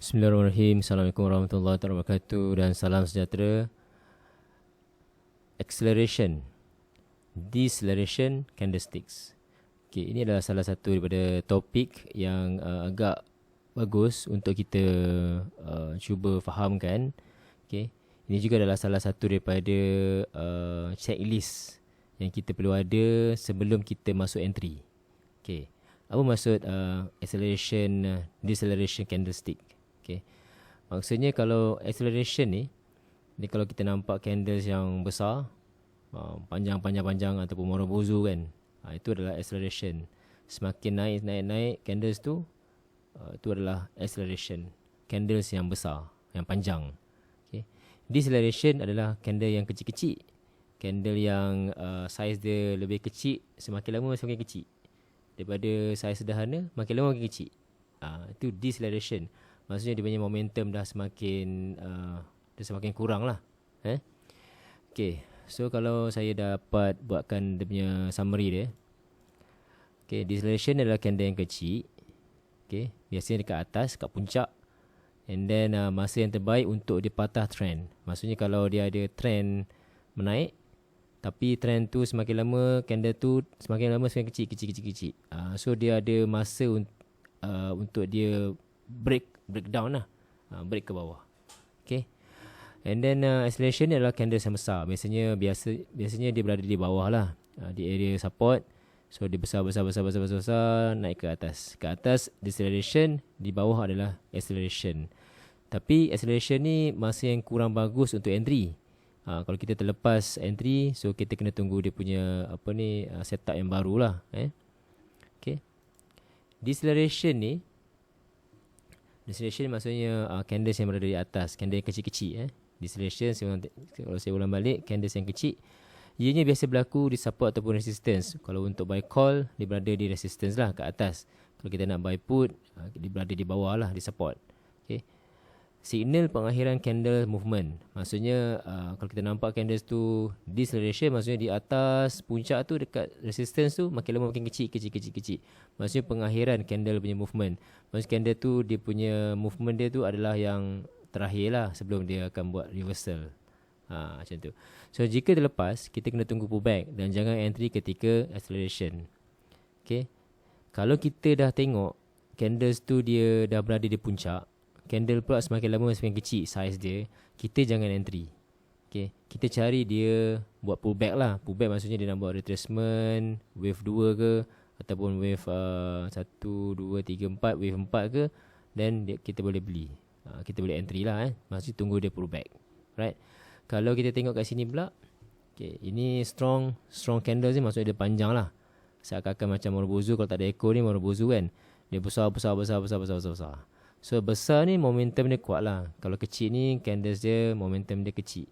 Bismillahirrahmanirrahim. Assalamualaikum warahmatullahi wabarakatuh dan salam sejahtera. Acceleration, deceleration candlesticks. Okay, ini adalah salah satu daripada topik yang agak bagus untuk kita cuba fahamkan. Okay, ini juga adalah salah satu daripada checklist yang kita perlu ada sebelum kita masuk entry. Okay, apa maksud acceleration, deceleration candlestick? Okay. Maksudnya kalau acceleration ni kalau kita nampak candles yang besar, panjang ataupun morobozu kan, itu adalah acceleration. Semakin naik candles tu, itu adalah acceleration. Candles yang besar, yang panjang. Okay. Deceleration adalah candle yang kecil-kecil. Candle yang size dia lebih kecil, semakin lama semakin kecil. Daripada size sederhana, makin lama makin kecil. Itu deceleration. Maksudnya dia punya momentum dah semakin kurang lah. Okay, so kalau saya dapat buatkan dia punya summary dia. Okay, deceleration adalah candle yang kecil. Okay, biasanya dekat atas, kat puncak. And then masa yang terbaik untuk dia patah trend. Maksudnya kalau dia ada trend menaik, tapi trend tu semakin lama, candle tu semakin lama semakin kecil. So dia ada masa untuk dia breakdown lah, break ke bawah. Okay. And then acceleration adalah candle yang besar. Biasanya dia berada di bawah lah, di area support. So dia besar naik ke atas. Ke atas deceleration, di bawah adalah acceleration. Tapi acceleration ni masa yang kurang bagus untuk entry. Kalau kita terlepas entry, so kita kena tunggu dia punya setup yang baru lah. Okay. Deceleration maksudnya candles yang berada di atas, candle yang kecil-kecil. Deceleration, kalau saya ulang balik, candles yang kecil, ianya biasa berlaku di support ataupun resistance. Kalau untuk buy call, dia berada di resistance lah, ke atas. Kalau kita nak buy put, dia berada di bawah lah, di support. Okay. Signal pengakhiran candle movement. Maksudnya kalau kita nampak candles tu deceleration, maksudnya di atas puncak tu dekat resistance tu makin lama makin kecil. Maksudnya pengakhiran candle punya movement. Maksudnya candle tu dia punya movement dia tu adalah yang terakhir lah sebelum dia akan buat reversal. Macam tu. So jika terlepas, kita kena tunggu pullback dan jangan entry ketika acceleration. Okay. Kalau kita dah tengok candles tu dia dah berada di puncak, candle pula semakin lama semakin kecil size dia, kita jangan entry. Okay. Kita cari dia buat pullback lah. Pullback maksudnya dia nak buat retracement, wave 2 ke, ataupun wave 1, 2, 3, 4, wave 4 ke, then kita boleh beli. Kita boleh entry lah. Maksudnya tunggu dia pullback. Right. Kalau kita tengok kat sini pula, okay, ini strong candle ni maksudnya dia panjang lah. Seakan-akan macam morobozu. Kalau tak ada echo ni morobozu kan, dia besar. So besar ni momentum dia kuat lah. Kalau kecil ni candles dia momentum dia kecil.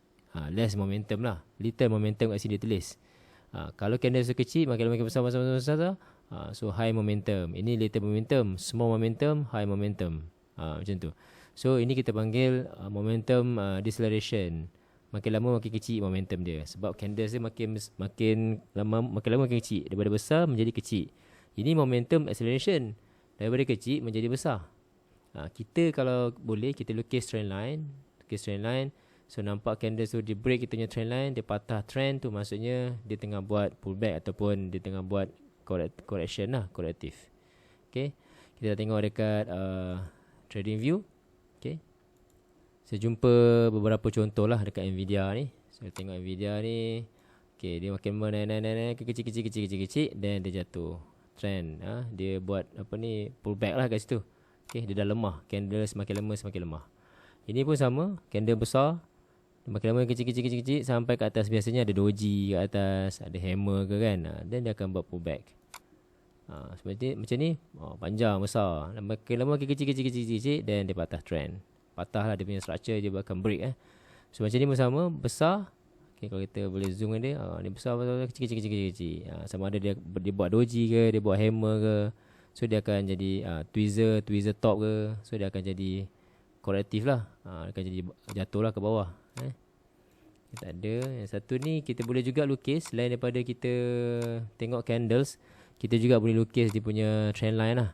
Less momentum lah. Little momentum kat sini dia tulis. Kalau candles dia kecil, makin besar. So high momentum. Ini little momentum, small momentum, high momentum. Macam tu. So ini kita panggil momentum deceleration. Makin lama makin kecil momentum dia. Sebab candles dia makin lama makin kecil. Daripada besar menjadi kecil. Ini momentum acceleration. Daripada kecil menjadi besar. Kita kalau boleh, kita lukis trend line. So nampak candle tu dia break kita punya trend line, dia patah trend tu, maksudnya dia tengah buat pullback ataupun dia tengah buat correction lah, korektif. Okay. Kita tengok dekat trading view. Okay. Saya jumpa beberapa contoh lah dekat Nvidia ni. Saya tengok Nvidia ni, okay, dia makin naik kecil, then dia jatuh trend. Dia buat pullback lah kat situ. Okay, dia dah lemah. Candle semakin lama semakin lemah. Ini pun sama. Candle besar, makin lama kecil sampai ke atas. Biasanya ada doji kat atas, ada hammer ke kan. Dan dia akan buat pullback. Seperti macam ni, panjang besar. Makin lama makin kecil, dan dia patah trend. Patah lah dia punya structure, dia akan break. So macam ni pun sama, besar. Okay, kalau kita boleh zoom dia, dia besar kecil. Sama ada dia buat doji ke, dia buat hammer ke. So dia akan jadi tweezer top ke. So dia akan jadi korektif lah. Dia akan jadi jatuh lah ke bawah. Tak ada. Yang satu ni kita boleh juga lukis. Selain daripada kita tengok candles, kita juga boleh lukis dia punya trend line lah.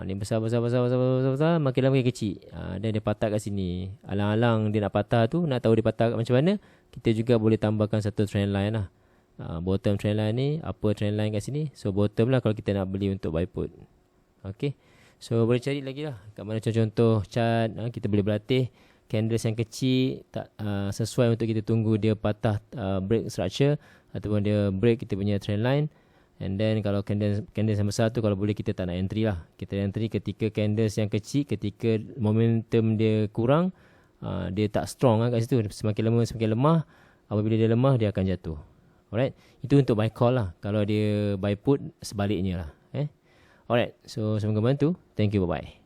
Ni besar, makin lama makin kecil. Dan dia patah kat sini. Alang-alang dia nak patah tu, nak tahu dia patah macam mana, kita juga boleh tambahkan satu trend line lah. Bottom trend line ni, upper trend line kat sini. So bottom lah kalau kita nak beli untuk buy put. Okay. So boleh cari lagi lah kat mana contoh chart. Kita boleh berlatih candles yang kecil tak sesuai untuk kita tunggu dia patah break structure ataupun dia break kita punya trend line. And then kalau candles yang besar tu, kalau boleh kita tak nak entry lah. Kita entry ketika candles yang kecil, ketika momentum dia kurang, dia tak strong kat situ. Semakin lama semakin lemah. Apabila dia lemah, dia akan jatuh. Alright, itu untuk buy call lah. Kalau dia buy put, sebaliknya lah. Alright, so semoga bantu. Thank you, bye bye.